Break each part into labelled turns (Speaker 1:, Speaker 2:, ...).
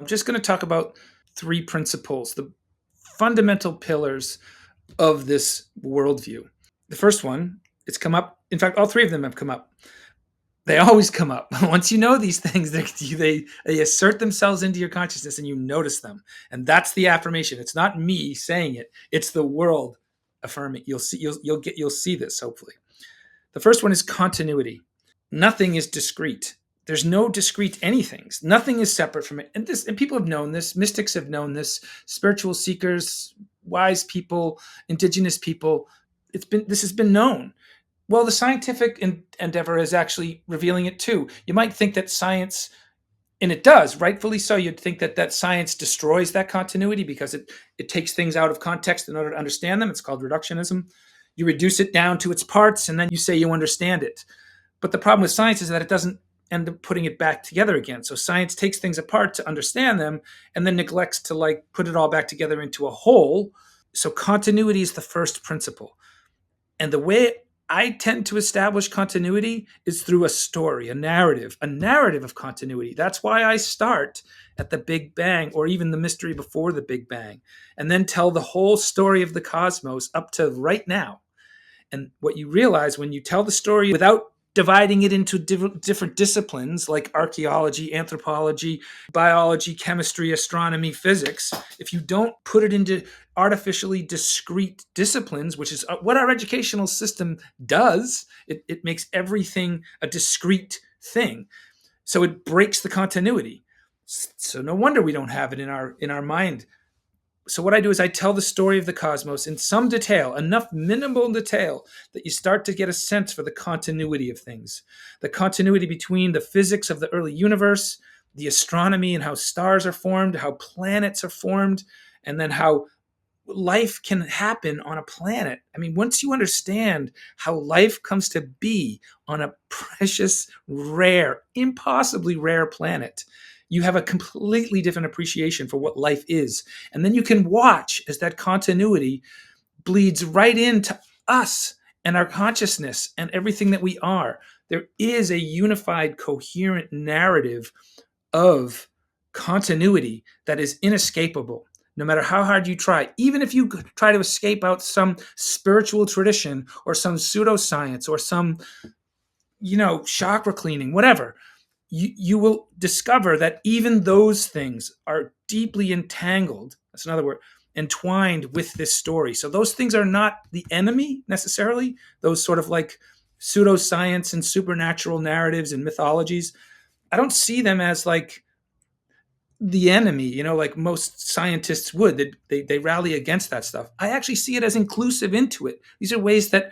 Speaker 1: I'm just going to talk about three principles, the fundamental pillars of this worldview. The first one, it's come up. In fact, all three of them have come up. They always come up. Once you know these things, they assert themselves into your consciousness and you notice them. And that's the affirmation. It's not me saying it. It's the world affirming. You'll see this hopefully. The first one is continuity. Nothing is discrete. There's no discrete anythings. Nothing is separate from it. And people have known this. Mystics have known this. Spiritual seekers, wise people, indigenous people. This has been known. Well, the scientific endeavor is actually revealing it too. You might think that science, and it does, rightfully so. You'd think that science destroys that continuity because it takes things out of context in order to understand them. It's called reductionism. You reduce it down to its parts, and then you say you understand it. But the problem with science is that it doesn't end up putting it back together again. So science takes things apart to understand them and then neglects to put it all back together into a whole. So continuity is the first principle. And the way I tend to establish continuity is through a story, a narrative of continuity. That's why I start at the Big Bang or even the mystery before the Big Bang, and then tell the whole story of the cosmos up to right now. And what you realize when you tell the story without dividing it into different disciplines like archaeology, anthropology, biology, chemistry, astronomy, physics, if you don't put it into artificially discrete disciplines, which is what our educational system does, it makes everything a discrete thing. So it breaks the continuity. So no wonder we don't have it in our mind. So what I do is I tell the story of the cosmos in some detail, enough minimal detail that you start to get a sense for the continuity of things. The continuity between the physics of the early universe, the astronomy and how stars are formed, how planets are formed, and then how life can happen on a planet. I mean, once you understand how life comes to be on a precious, rare, impossibly rare planet, you have a completely different appreciation for what life is. And then you can watch as that continuity bleeds right into us and our consciousness and everything that we are. There is a unified, coherent narrative of continuity that is inescapable. No matter how hard you try, even if you try to escape out some spiritual tradition or some pseudoscience or some, chakra cleaning, whatever, you will discover that even those things are deeply entangled. That's another word, entwined with this story. So those things are not the enemy necessarily. Those sort of pseudoscience and supernatural narratives and mythologies, I don't see them as the enemy, like most scientists would. They rally against that stuff. I actually see it as inclusive into it. These are ways that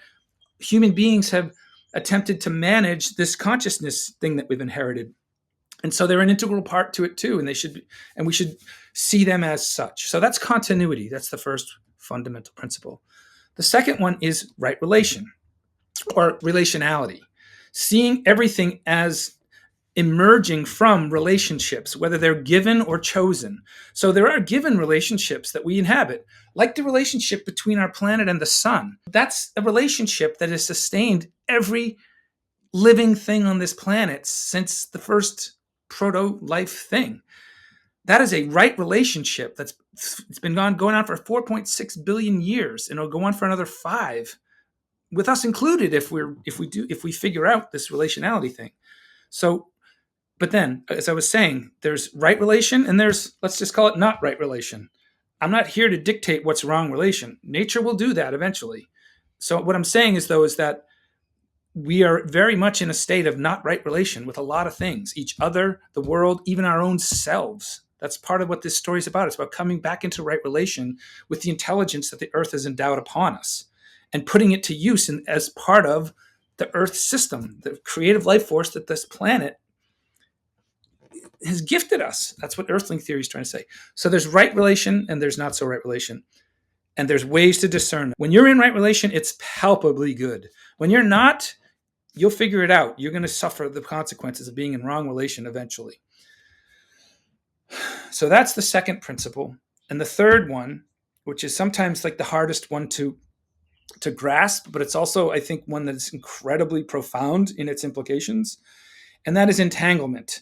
Speaker 1: human beings have attempted to manage this consciousness thing that we've inherited. And so they're an integral part to it too, and we should see them as such. So that's continuity. That's the first fundamental principle. The second one is right relation or relationality, seeing everything as emerging from relationships, whether they're given or chosen. So there are given relationships that we inhabit, like the relationship between our planet and the sun. That's a relationship that has sustained every living thing on this planet since the first proto-life thing. That is a right relationship it's been going on for 4.6 billion years, and it'll go on for another 5, with us included if we figure out this relationality thing. So, but then, as I was saying, there's right relation and there's, let's just call it not right relation. I'm not here to dictate what's wrong relation. Nature will do that eventually. So what I'm saying is that we are very much in a state of not right relation with a lot of things, each other, the world, even our own selves. That's part of what this story is about. It's about coming back into right relation with the intelligence that the earth has endowed upon us and putting it to use as part of the earth system, the creative life force that this planet has gifted us. That's what earthling theory is trying to say. So there's right relation and there's not so right relation. And there's ways to discern. When you're in right relation, it's palpably good. When you're not, you'll figure it out. You're going to suffer the consequences of being in wrong relation eventually. So that's the second principle. And the third one, which is sometimes the hardest one to grasp, but it's also, I think, one that's incredibly profound in its implications, and that is entanglement.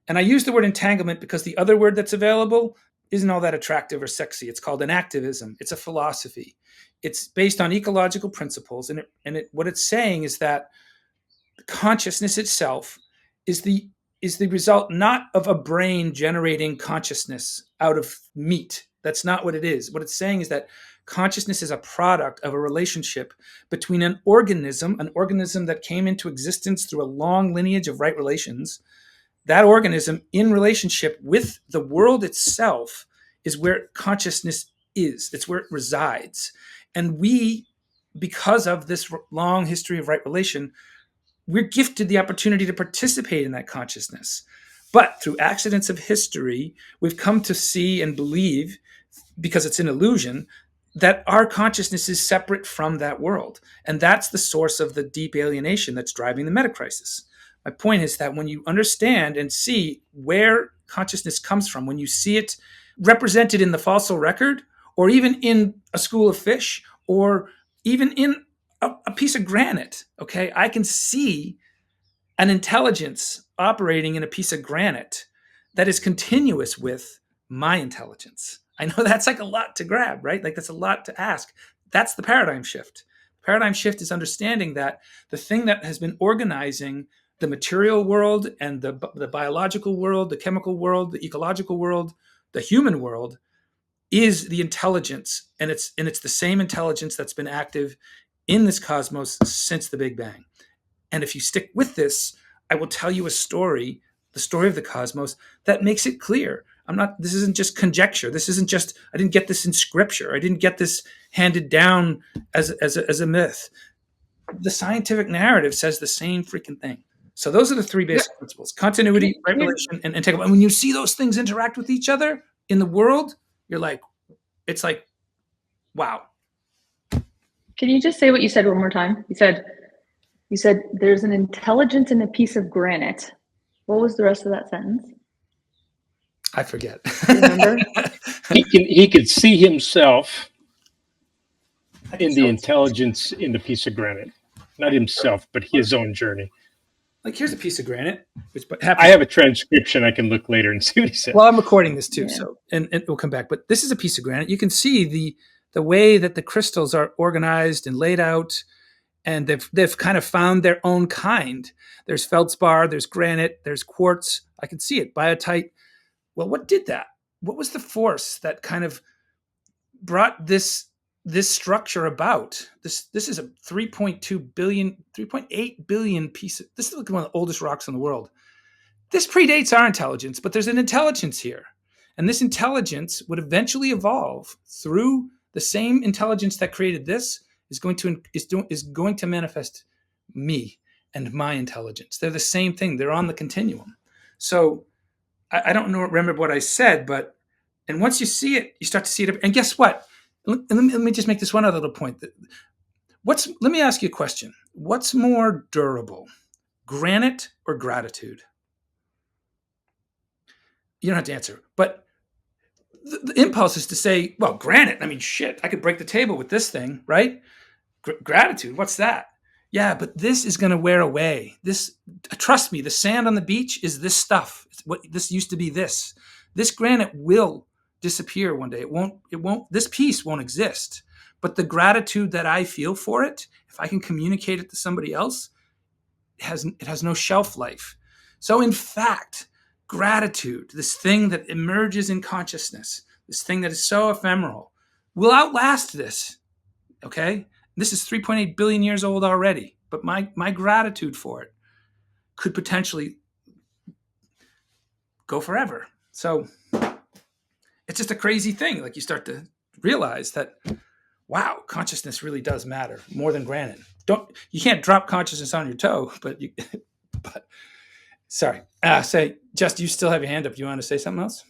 Speaker 1: And I use the word entanglement because the other word that's available isn't all that attractive or sexy. It's called an activism. It's a philosophy. It's based on ecological principles, what it's saying is that consciousness itself is the result not of a brain generating consciousness out of meat. That's not what it is. What it's saying is that consciousness is a product of a relationship between an organism that came into existence through a long lineage of right relations. That organism in relationship with the world itself is where consciousness is. It's where it resides. And we, because of this long history of right relation, we're gifted the opportunity to participate in that consciousness. But through accidents of history, we've come to see and believe, because it's an illusion, that our consciousness is separate from that world. And that's the source of the deep alienation that's driving the meta crisis. My point is that when you understand and see where consciousness comes from, when you see it represented in the fossil record, or even in a school of fish, or even in a piece of granite, okay, I can see an intelligence operating in a piece of granite that is continuous with my intelligence. I know that's like a lot to grab, right? Like that's a lot to ask. That's the paradigm shift. Paradigm shift is understanding that the thing that has been organizing the material world and the biological world, the chemical world, the ecological world, the human world is the intelligence, and it's the same intelligence that's been active in this cosmos since the Big Bang. And if you stick with this, I will tell you a story, the story of the cosmos, that makes it clear. This isn't just conjecture. This isn't just, I didn't get this in scripture. I didn't get this handed down as a myth. The scientific narrative says the same freaking thing. So those are the three basic principles: continuity, right relation, and take. And when you see those things interact with each other in the world, you're like, it's like, wow.
Speaker 2: Can you just say what you said one more time? You said there's an intelligence in a piece of granite. What was the rest of that sentence?
Speaker 1: I forget.
Speaker 2: Remember?
Speaker 3: He could see himself in the intelligence in the piece of granite. Not himself, but his own journey.
Speaker 1: Like, here's a piece of granite.
Speaker 3: I have a transcription. I can look later and see what he said.
Speaker 1: Well, I'm recording this too, so and we'll come back. But this is a piece of granite. You can see the way that the crystals are organized and laid out, and they've kind of found their own kind. There's feldspar, there's granite, there's quartz. I can see it, biotite. Well, what did that? What was the force that kind of brought this structure about? This is a 3.8 billion piece. This is like one of the oldest rocks in the world. This predates our intelligence, but there's an intelligence here. And this intelligence would eventually evolve through the same intelligence that created this is going to manifest me and my intelligence. They're the same thing. They're on the continuum. So I don't remember what I said, and once you see it, you start to see it. And guess what? Let me just make this one other little point. Let me ask you a question. What's more durable, granite or gratitude? You don't have to answer, but the impulse is to say, well, granite, I mean, shit, I could break the table with this thing, right? Gratitude, what's that? Yeah, but this is going to wear away. Trust me, the sand on the beach is this stuff. This used to be this. This granite will disappear one day. It won't, this piece won't exist. But the gratitude that I feel for it, if I can communicate it to somebody else, it has no shelf life. So in fact, gratitude, this thing that emerges in consciousness, this thing that is so ephemeral, will outlast this. Okay? This is 3.8 billion years old already, but my gratitude for it could potentially go forever. So it's just a crazy thing. Like, you start to realize that, wow, consciousness really does matter more than granite. You can't drop consciousness on your toe, but sorry. Just, you still have your hand up. You want to say something else?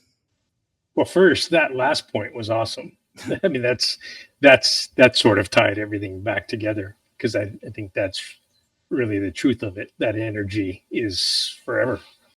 Speaker 3: Well, first, that last point was awesome. I mean, that's sort of tied everything back together, because I think that's really the truth of it. That energy is forever.